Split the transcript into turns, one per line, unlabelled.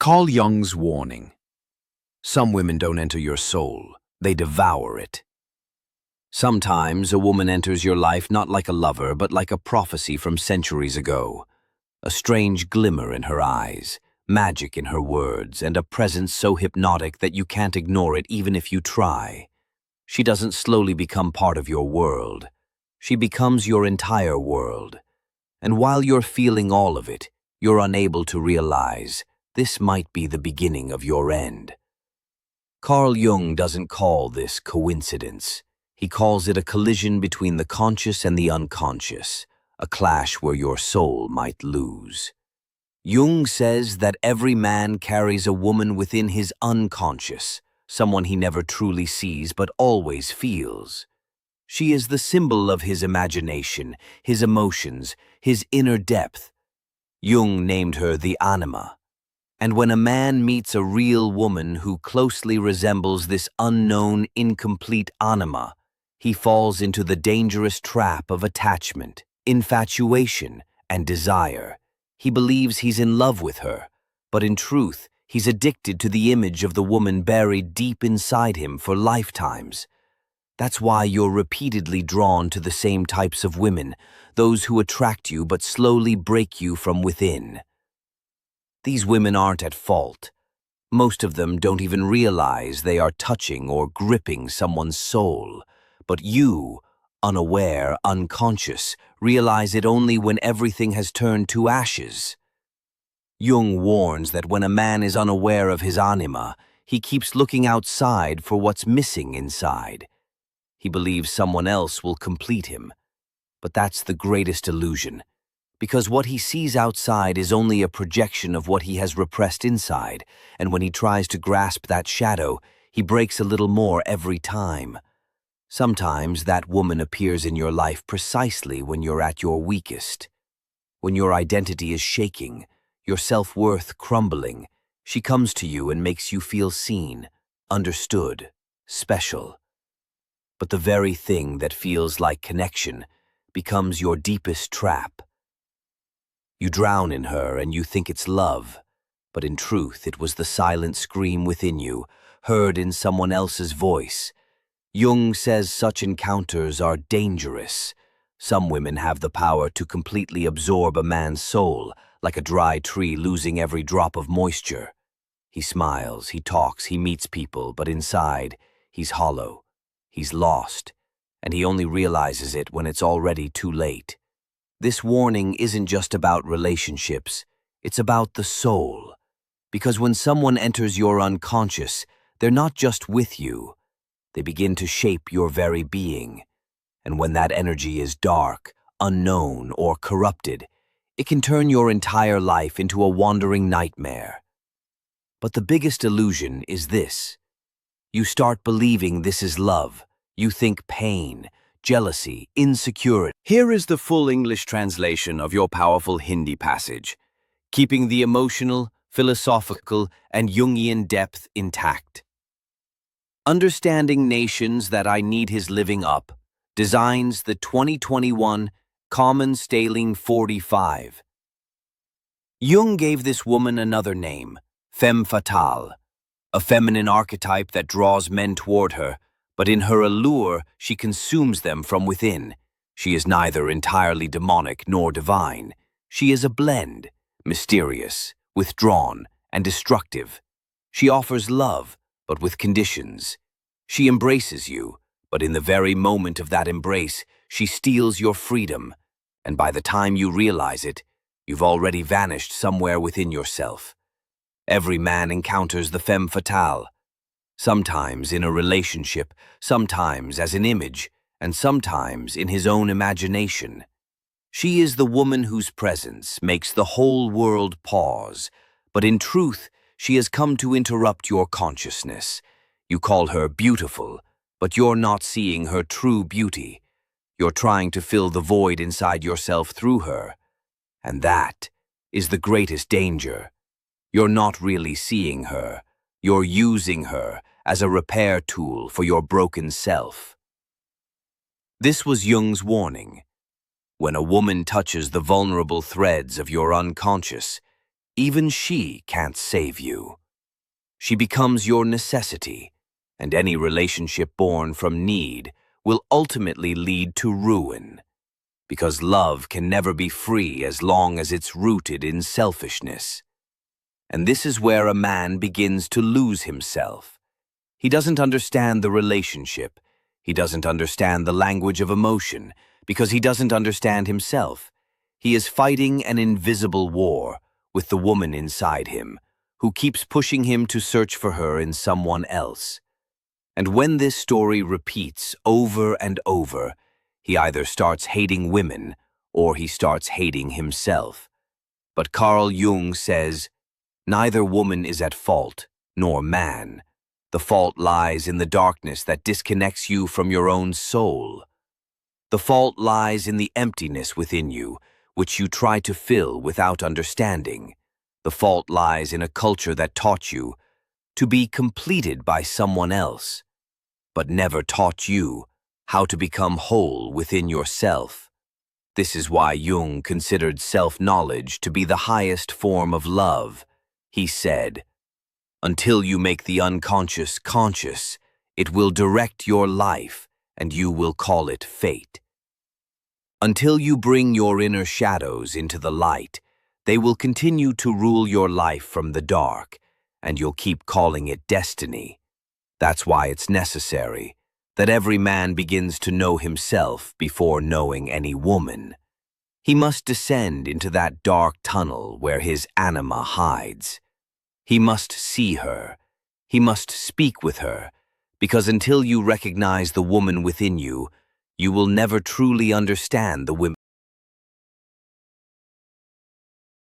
Carl Jung's warning. Some women don't enter your soul, they devour it. Sometimes a woman enters your life not like a lover, but like a prophecy from centuries ago. A strange glimmer in her eyes, magic in her words, and a presence so hypnotic that you can't ignore it even if you try. She doesn't slowly become part of your world. She becomes your entire world. And while you're feeling all of it, you're unable to realize this might be the beginning of your end. Carl Jung doesn't call this coincidence. He calls it a collision between the conscious and the unconscious, a clash where your soul might lose. Jung says that every man carries a woman within his unconscious, someone he never truly sees but always feels. She is the symbol of his imagination, his emotions, his inner depth. Jung named her the Anima. And when a man meets a real woman who closely resembles this unknown, incomplete anima, he falls into the dangerous trap of attachment, infatuation, and desire. He believes he's in love with her, but in truth, he's addicted to the image of the woman buried deep inside him for lifetimes. That's why you're repeatedly drawn to the same types of women, those who attract you but slowly break you from within. These women aren't at fault. Most of them don't even realize they are touching or gripping someone's soul. But you, unaware, unconscious, realize it only when everything has turned to ashes. Jung warns that when a man is unaware of his anima, he keeps looking outside for what's missing inside. He believes someone else will complete him. But that's the greatest illusion. Because what he sees outside is only a projection of what he has repressed inside, and when he tries to grasp that shadow, he breaks a little more every time. Sometimes that woman appears in your life precisely when you're at your weakest. When your identity is shaking, your self-worth crumbling, she comes to you and makes you feel seen, understood, special. But the very thing that feels like connection becomes your deepest trap. You drown in her and you think it's love, but in truth it was the silent scream within you, heard in someone else's voice. Jung says such encounters are dangerous. Some women have the power to completely absorb a man's soul, like a dry tree losing every drop of moisture. He smiles, he talks, he meets people, but inside, he's hollow, he's lost, and he only realizes it when it's already too late. This warning isn't just about relationships, it's about the soul. Because when someone enters your unconscious, they're not just with you, they begin to shape your very being. And when that energy is dark, unknown, or corrupted, it can turn your entire life into a wandering nightmare. But the biggest illusion is this. You start believing this is love. You think pain, jealousy, insecurity. Here is the full English translation of your powerful Hindi passage, keeping the emotional, philosophical, and Jungian depth intact. Understanding Nations That I Need His Living Up designs the 2021 Common Staling 45. Jung gave this woman another name, femme fatale, a feminine archetype that draws men toward her, but in her allure, she consumes them from within. She is neither entirely demonic nor divine. She is a blend, mysterious, withdrawn, and destructive. She offers love, but with conditions. She embraces you, but in the very moment of that embrace, she steals your freedom, and by the time you realize it, you've already vanished somewhere within yourself. Every man encounters the femme fatale. Sometimes in a relationship, sometimes as an image, and sometimes in his own imagination. She is the woman whose presence makes the whole world pause, but in truth, she has come to interrupt your consciousness. You call her beautiful, but you're not seeing her true beauty. You're trying to fill the void inside yourself through her. And that is the greatest danger. You're not really seeing her. You're using her as a repair tool for your broken self. This was Jung's warning. When a woman touches the vulnerable threads of your unconscious, even she can't save you. She becomes your necessity, and any relationship born from need will ultimately lead to ruin, because love can never be free as long as it's rooted in selfishness. And this is where a man begins to lose himself. He doesn't understand the relationship. He doesn't understand the language of emotion, because he doesn't understand himself. He is fighting an invisible war with the woman inside him, who keeps pushing him to search for her in someone else. And when this story repeats over and over, he either starts hating women or he starts hating himself. But Carl Jung says, neither woman is at fault, nor man. The fault lies in the darkness that disconnects you from your own soul. The fault lies in the emptiness within you, which you try to fill without understanding. The fault lies in a culture that taught you to be completed by someone else, but never taught you how to become whole within yourself. This is why Jung considered self-knowledge to be the highest form of love. He said, until you make the unconscious conscious, it will direct your life, and you will call it fate. Until you bring your inner shadows into the light, they will continue to rule your life from the dark, and you'll keep calling it destiny. That's why it's necessary that every man begins to know himself before knowing any woman. He must descend into that dark tunnel where his anima hides. He must see her. He must speak with her, because until you recognize the woman within you, you will never truly understand the women